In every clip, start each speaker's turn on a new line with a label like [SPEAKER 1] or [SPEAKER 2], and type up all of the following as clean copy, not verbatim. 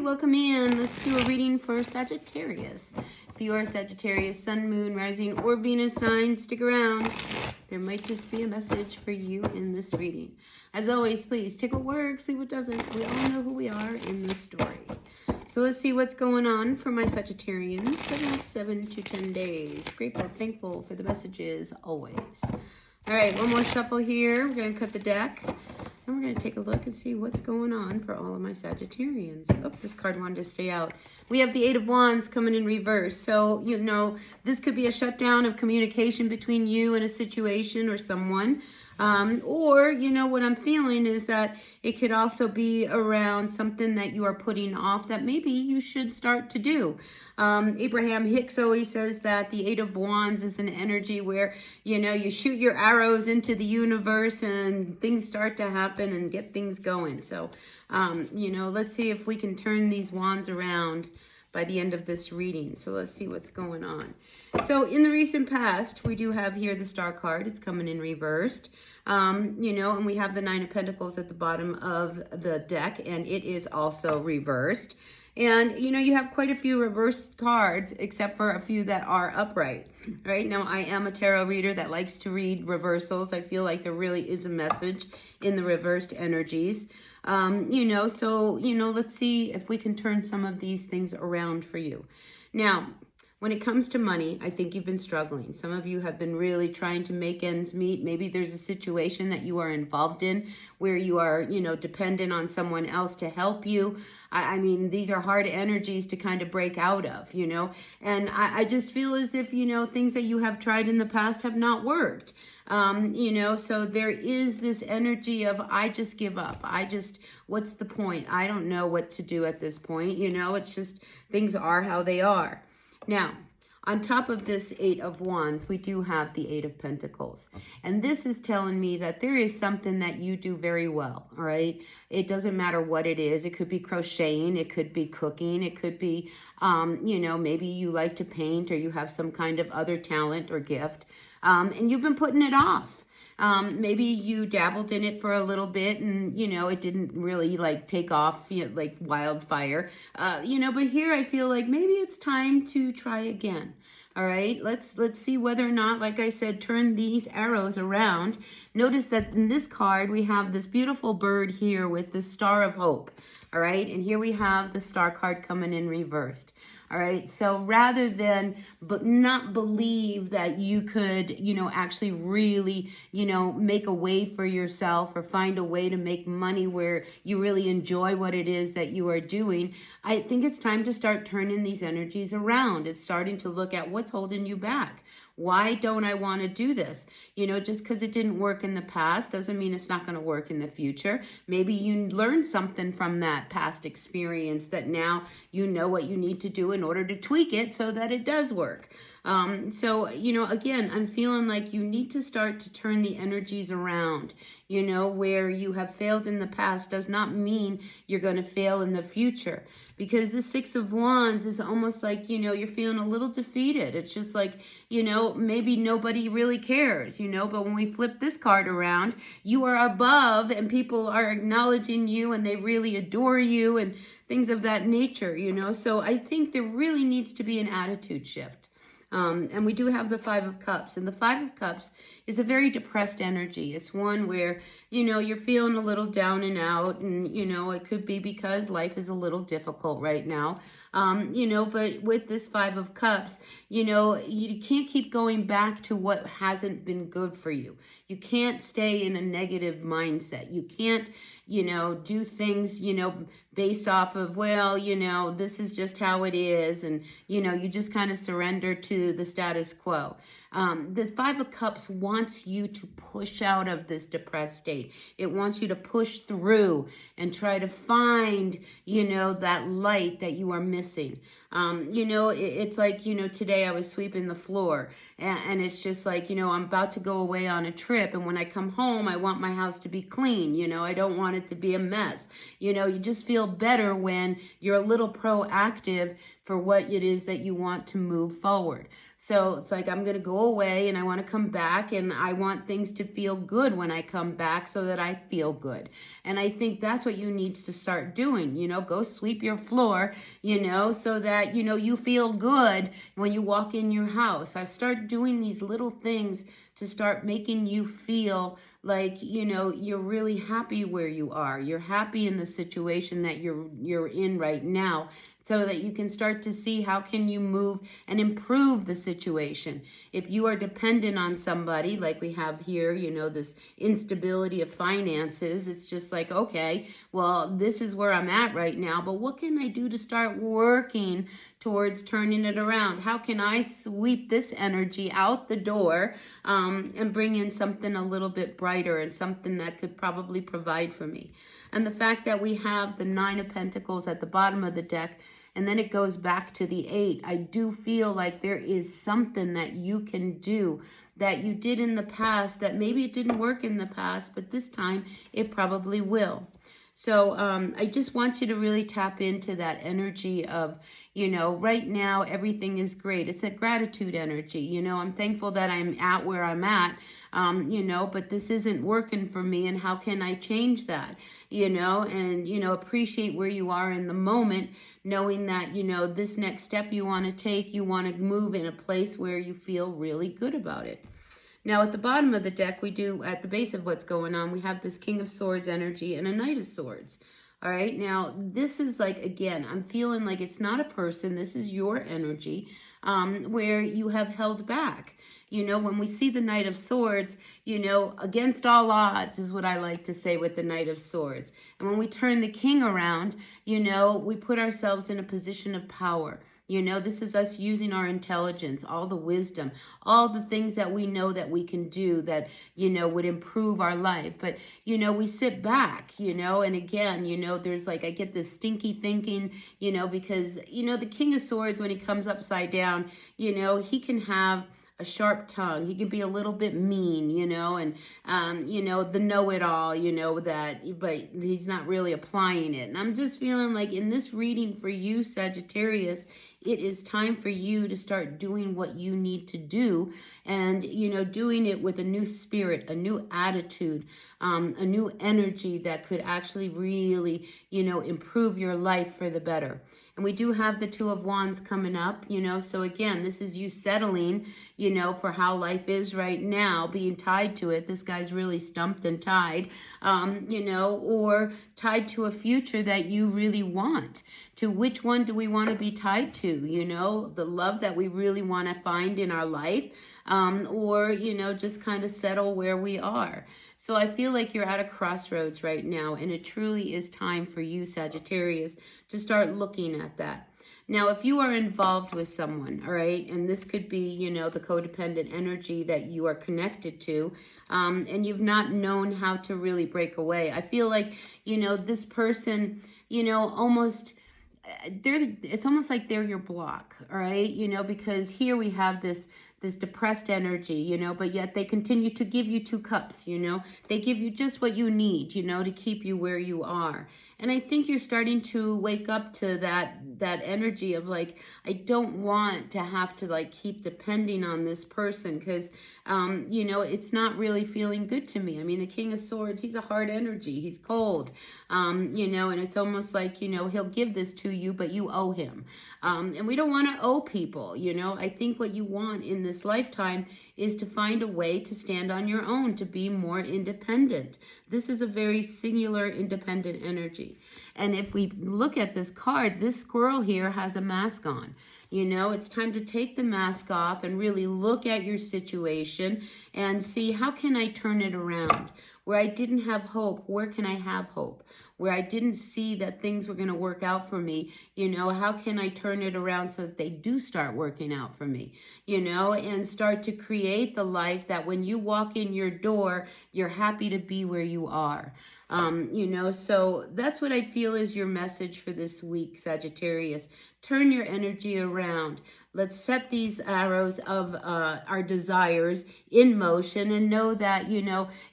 [SPEAKER 1] right, welcome in. Let's do a reading for Sagittarius. If you are Sagittarius, Sun, Moon, Rising, or Venus sign, stick around. There might just be a message for you in this reading. As always, please take what works, leave what doesn't. We all know who we are in this story. So let's see what's going on for my Sagittarians for the next 7 to 10 days. Grateful, thankful for the messages always. All right, one more shuffle here. We're going to cut the deck. And we're going to take a look and see what's going on for all of my Sagittarians. Oh, this card wanted to stay out. We have the Eight of Wands coming in reverse. So, you know, this could be a shutdown of communication between you and a situation or someone. Or, you know, what I'm feeling is that it could also be around something that you are putting off that maybe you should start to do. Abraham Hicks always says that the Eight of Wands is an energy where, you know, you shoot your arrows into the universe and things start to happen and get things going. So, you know, let's see if we can turn these wands around by the end of this reading. So let's see what's going on. So in the recent past, we do have here the Star card. It's coming in reversed. You know, and we have the Nine of Pentacles at the bottom of the deck, and it is also reversed. And, you know, you have quite a few reversed cards, except for a few that are upright, right? Now, I am a tarot reader that likes to read reversals. I feel like there really is a message in the reversed energies. You know, so, you know, let's see if we can turn some of these things around for you. Now, when it comes to money, I think you've been struggling. Some of you have been really trying to make ends meet. Maybe there's a situation that you are involved in where you are, you know, dependent on someone else to help you. I mean, these are hard energies to kind of break out of, you know. And I just feel as if, you know, things that you have tried in the past have not worked. You know, so there is this energy of, I just give up. What's the point? I don't know what to do at this point. You know, it's just things are how they are. Now, on top of this Eight of Wands, we do have the Eight of Pentacles. And this is telling me that there is something that you do very well, all right? It doesn't matter what it is. It could be crocheting. It could be cooking. It could be, you know, maybe you like to paint or you have some kind of other talent or gift. And you've been putting it off. Maybe you dabbled in it for a little bit and, you know, it didn't really like take off, you know, like wildfire, you know, but here I feel like maybe it's time to try again. All right, let's see whether or not, like I said, turn these arrows around. Notice that in this card, we have this beautiful bird here with the Star of Hope. All right, and here we have the Star card coming in reversed. All right, so rather than not believe that you could, you know, actually really, you know, make a way for yourself or find a way to make money where you really enjoy what it is that you are doing, I think it's time to start turning these energies around. It's starting to look at what's holding you back. Why don't I want to do this? You know, just because it didn't work in the past doesn't mean it's not going to work in the future. Maybe you learned something from that past experience that now you know what you need to do in order to tweak it so that it does work. So, you know, again, I'm feeling like you need to start to turn the energies around. You know, where you have failed in the past does not mean you're going to fail in the future. Because the Six of Wands is almost like, you know, you're feeling a little defeated. It's just like, you know, maybe nobody really cares, you know, but when we flip this card around, you are above and people are acknowledging you and they really adore you and things of that nature, you know. So I think there really needs to be an attitude shift. And we do have the Five of Cups. And the Five of Cups is a very depressed energy. It's one where, you know, you're feeling a little down and out. And, you know, it could be because life is a little difficult right now. You know, but with this Five of Cups, you know, you can't keep going back to what hasn't been good for you. You can't stay in a negative mindset. You can't, you know, do things, you know, based off of, well, you know, this is just how it is. And, you know, you just kind of surrender to the status quo. The Five of Cups wants you to push out of this depressed state. It wants you to push through and try to find, you know, that light that you are missing. You know, it's like, you know, today I was sweeping the floor and it's just like, you know, I'm about to go away on a trip. And when I come home, I want my house to be clean. You know, I don't want it to be a mess. You know, you just feel better when you're a little proactive for what it is that you want to move forward. So it's like, I'm going to go away and I want to come back, and I want things to feel good when I come back so that I feel good. And I think that's what you need to start doing. Go sweep your floor, so that, you feel good when you walk in your house. I start doing these little things to start making you feel like, you're really happy where you are. You're happy in the situation that you're in right now, so that you can start to see how can you move and improve the situation. If you are dependent on somebody, like we have here, this instability of finances, it's just like, okay, well, this is where I'm at right now, but what can I do to start working towards turning it around? How can I sweep this energy out the door and bring in something a little bit brighter and something that could probably provide for me? And the fact that we have the 9 of Pentacles at the bottom of the deck, and then it goes back to the 8. I do feel like there is something that you can do that you did in the past that maybe it didn't work in the past, but this time it probably will. So I just want you to really tap into that energy of, right now everything is great. It's a gratitude energy. I'm thankful that I'm at where I'm at, but this isn't working for me, and how can I change that? And, appreciate where you are in the moment, knowing that, this next step you want to take, you want to move in a place where you feel really good about it. Now, at the bottom of the deck, we do, at the base of what's going on, we have this King of Swords energy and a Knight of Swords. All right. Now, this is like, again, I'm feeling like it's not a person. This is your energy where you have held back. When we see the Knight of Swords, against all odds is what I like to say with the Knight of Swords. And when we turn the King around, we put ourselves in a position of power. This is us using our intelligence, all the wisdom, all the things that we know that we can do that, would improve our life. But, we sit back, and again, there's like, I get this stinky thinking, because, the King of Swords, when he comes upside down, he can have a sharp tongue. He can be a little bit mean, and, the know-it-all, but he's not really applying it. And I'm just feeling like in this reading for you, Sagittarius, it is time for you to start doing what you need to do, and, doing it with a new spirit, a new attitude, a new energy that could actually really, improve your life for the better. And we do have the Two of Wands coming up, so again, this is you settling, for how life is right now, being tied to it. This guy's really stumped and tied, or tied to a future that you really want. To which one do we want to be tied to? The love that we really want to find in our life, or, just kind of settle where we are. So I feel like you're at a crossroads right now, and it truly is time for you, Sagittarius, to start looking at that. Now, if you are involved with someone, all right, and this could be, the codependent energy that you are connected to, and you've not known how to really break away. I feel like, this person, almost... it's almost like they're your block, all right, because here we have this depressed energy, but yet they continue to give you 2 cups, they give you just what you need, to keep you where you are. And I think you're starting to wake up to that energy of like, I don't want to have to like keep depending on this person because, it's not really feeling good to me. I mean, the King of Swords, he's a hard energy. He's cold, and it's almost like, he'll give this to you, but you owe him. And we don't want to owe people, I think what you want in this lifetime is to find a way to stand on your own, to be more independent. This is a very singular, independent energy. And if we look at this card, this squirrel here has a mask on. It's time to take the mask off and really look at your situation and see, how can I turn it around? Where I didn't have hope, where can I have hope? Where I didn't see that things were going to work out for me, how can I turn it around so that they do start working out for me, and start to create the life that when you walk in your door, you're happy to be where you are. So that's what I feel is your message for this week, Sagittarius. Turn your energy around. Let's set these arrows of our desires in motion and know that,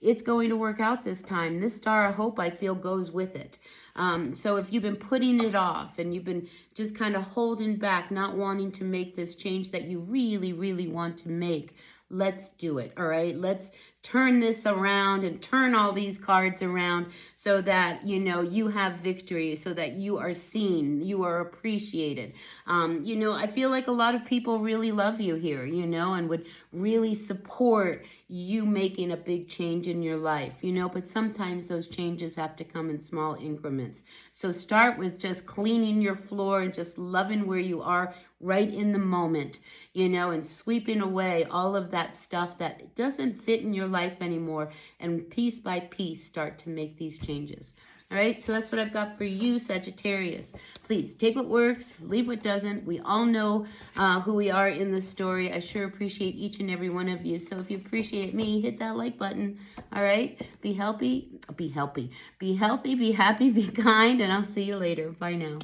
[SPEAKER 1] it's going to work out this time. This star of hope, I feel, goes with it. So if you've been putting it off and you've been just kind of holding back, not wanting to make this change that you really, really want to make, let's do it, all right? Let's turn this around and turn all these cards around so that, you know, you have victory, so that you are seen, you are appreciated. You know, I feel like a lot of people really love you here, you know, and would really support you making a big change in your life, you know, but sometimes those changes have to come in small increments. So start with just cleaning your floor and just loving where you are right in the moment, you know, and sweeping away all of that stuff that doesn't fit in your life anymore, and piece by piece start to make these changes. All right, so that's what I've got for you, Sagittarius. Please take what works, leave what doesn't. We all know who we are in this story. I sure appreciate each and every one of you. So if you appreciate me, hit that like button. All right, be healthy, be happy, be kind, and I'll see you later. Bye now.